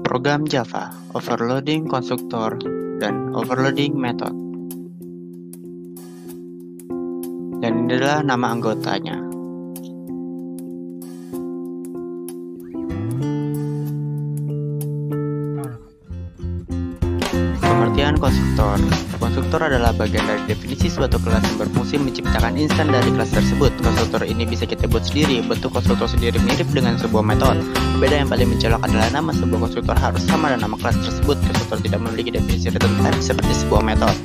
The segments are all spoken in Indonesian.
Program Java, Overloading Konstruktor, dan Overloading Method. Dan ini adalah nama anggotanya. Pengertian konstruktor. Konstruktor adalah bagian dari definisi suatu kelas yang berfungsi menciptakan instan dari kelas tersebut. Konstruktor ini bisa kita buat sendiri. Bentuk konstruktor sendiri mirip dengan sebuah metode. Beda yang paling mencolok adalah nama sebuah konstruktor harus sama dengan nama kelas tersebut. Konstruktor tidak memiliki definisi return type seperti sebuah metode.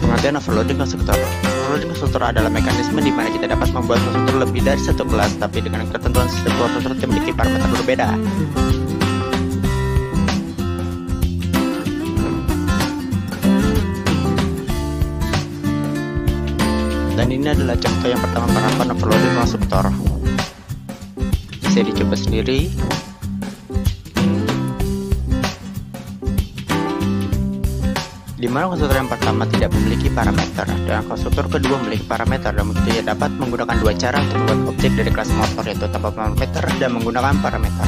Pengertian overloading konstruktor. Overloading konstruktor adalah mekanisme di mana kita dapat membuat konstruktor lebih dari satu kelas, tapi dengan ketentuan sistem konstruktor yang memiliki parameter berbeda. Dan ini adalah contoh yang pertama penerapan overloading konstruktor. Bisa dicoba sendiri. Di mana konstruktor yang pertama tidak memiliki parameter dan konstruktor kedua memiliki parameter, dan begitu ia dapat menggunakan dua cara untuk membuat objek dari kelas motor, yaitu tanpa parameter dan menggunakan parameter.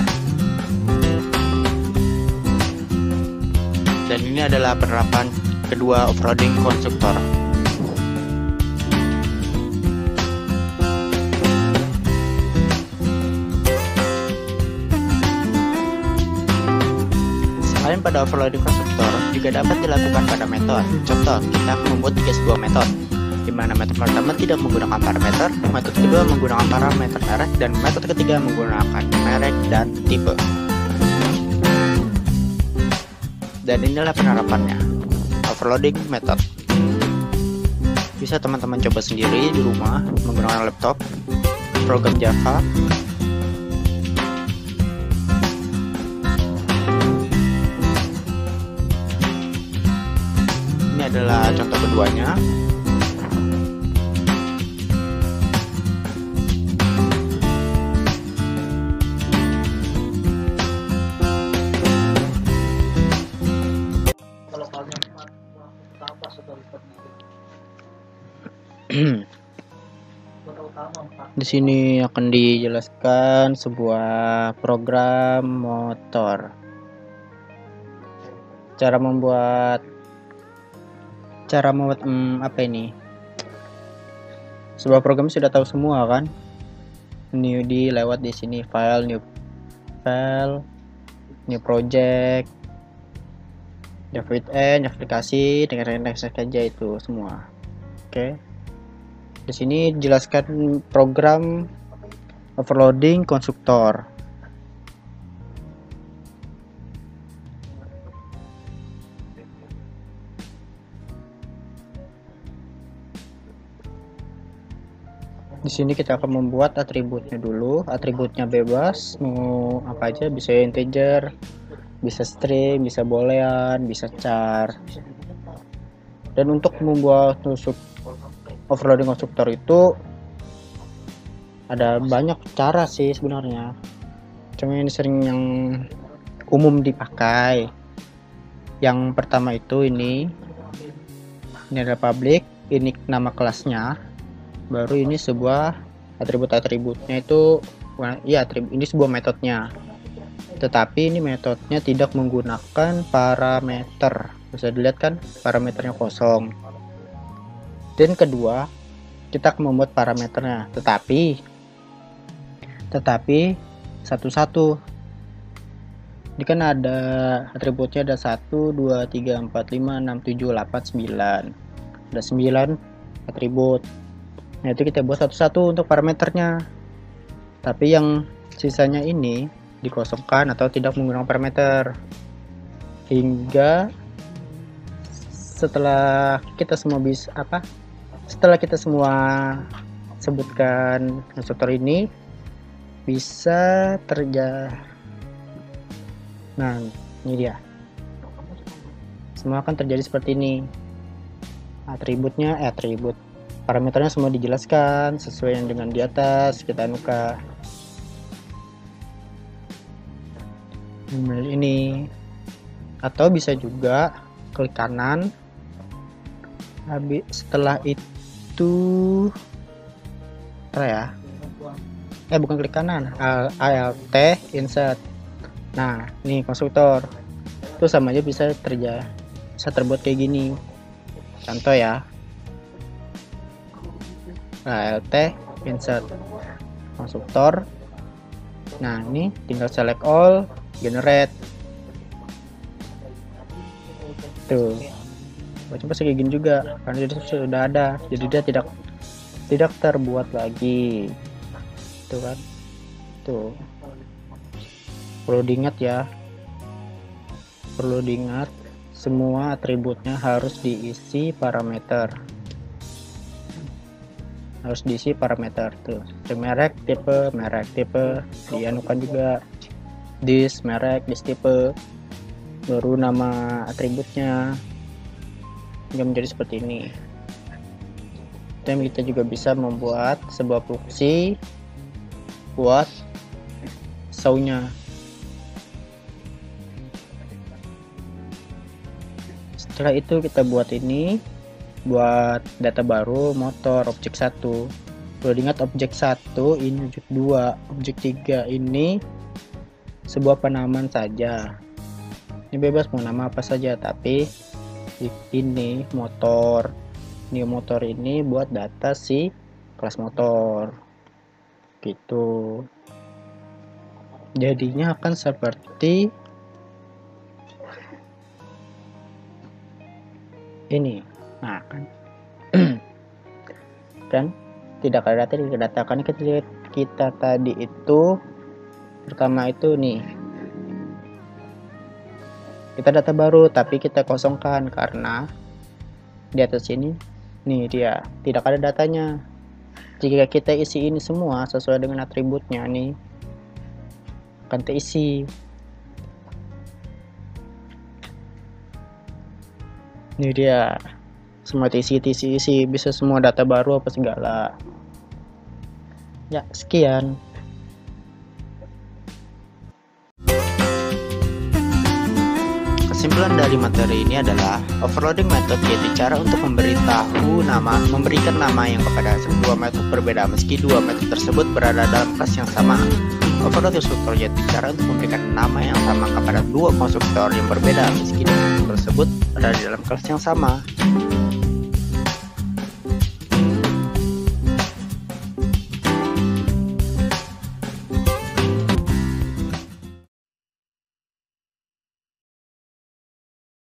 Dan ini adalah penerapan kedua overloading konstruktor. Selain pada overloading konstruktor, juga dapat dilakukan pada metode. Contoh, kita akan membuat tiga sebuah metode, di mana metode pertama tidak menggunakan parameter, metode kedua menggunakan parameter merek, dan metode ketiga menggunakan merek dan tipe. Dan inilah penerapannya, overloading method. Bisa teman-teman coba sendiri di rumah menggunakan laptop, program Java. Ini adalah contoh keduanya. Di sini akan dijelaskan sebuah program motor. Cara membuat apa ini? Sebuah program sudah tahu semua kan? New lewat di sini file, new project, Java aplikasi, dengan next saja itu semua. Oke. Di sini dijelaskan program overloading konstruktor. Di sini kita akan membuat atributnya dulu. Atributnya bebas, mau apa aja, bisa integer, bisa string, bisa boolean, bisa char. Dan untuk membuat overloading konstruktor itu ada banyak cara sih sebenarnya. Cuma ini sering yang umum dipakai. Yang pertama itu ini adalah public, ini nama kelasnya. Baru ini sebuah atribut-atributnya itu ya ini sebuah metodenya, tetapi ini metodenya tidak menggunakan parameter. Bisa dilihat kan parameternya kosong. Dan kedua, kita akan membuat parameternya, tetapi satu-satu. Ini kan ada atributnya, ada 1 2 3 4 5 6 7 8 9. Ada 9 atribut. Nah, itu kita buat satu-satu untuk parameternya. Tapi yang sisanya ini dikosongkan atau tidak menggunakan parameter. Hingga setelah kita semua sebutkan konstruktor ini bisa terjadi. Nah, ini dia. Semua akan terjadi seperti ini. Parameternya semua dijelaskan sesuai yang dengan di atas. Kita anukan ini, atau bisa juga klik kanan. Setelah itu ya, bukan klik kanan, Alt insert. Nah ini konstruktor itu sama aja bisa terbuat kayak gini. Contoh ya, Alt insert konstruktor. Nah ini tinggal select all, generate. Tuh, coba kayak gini juga karena dia sudah ada, jadi dia tidak terbuat lagi. Tuh kan, tuh perlu diingat ya, semua atributnya harus diisi parameter, tuh merek tipe dianukan juga, dis merek, dis tipe, baru nama atributnya hingga menjadi seperti ini. Dan kita juga bisa membuat sebuah fungsi buat saunya. Setelah itu kita buat data baru, motor objek 1. Perlu diingat objek 1 ini objek 2, objek 3 ini sebuah penamaan saja. Ini bebas mau nama apa saja, tapi ini motor ini buat data si kelas motor gitu. Jadinya akan seperti ini. Nah kan dan tidak ada data didatakan kita tadi itu pertama itu nih, kita data baru tapi kita kosongkan karena di atas ini nih dia tidak ada datanya. Jika kita isi ini semua sesuai dengan atributnya nih akan terisi. Ini dia semua isi bisa semua data baru apa segala ya. Sekian. Kesimpulan dari materi ini adalah overloading method yaitu cara untuk memberikan nama yang kepada sebuah metode berbeda meski dua metode tersebut berada dalam kelas yang sama. Overload konstruktor yaitu cara untuk memberikan nama yang sama kepada dua konstruktor yang berbeda meski dua tersebut berada dalam kelas yang sama.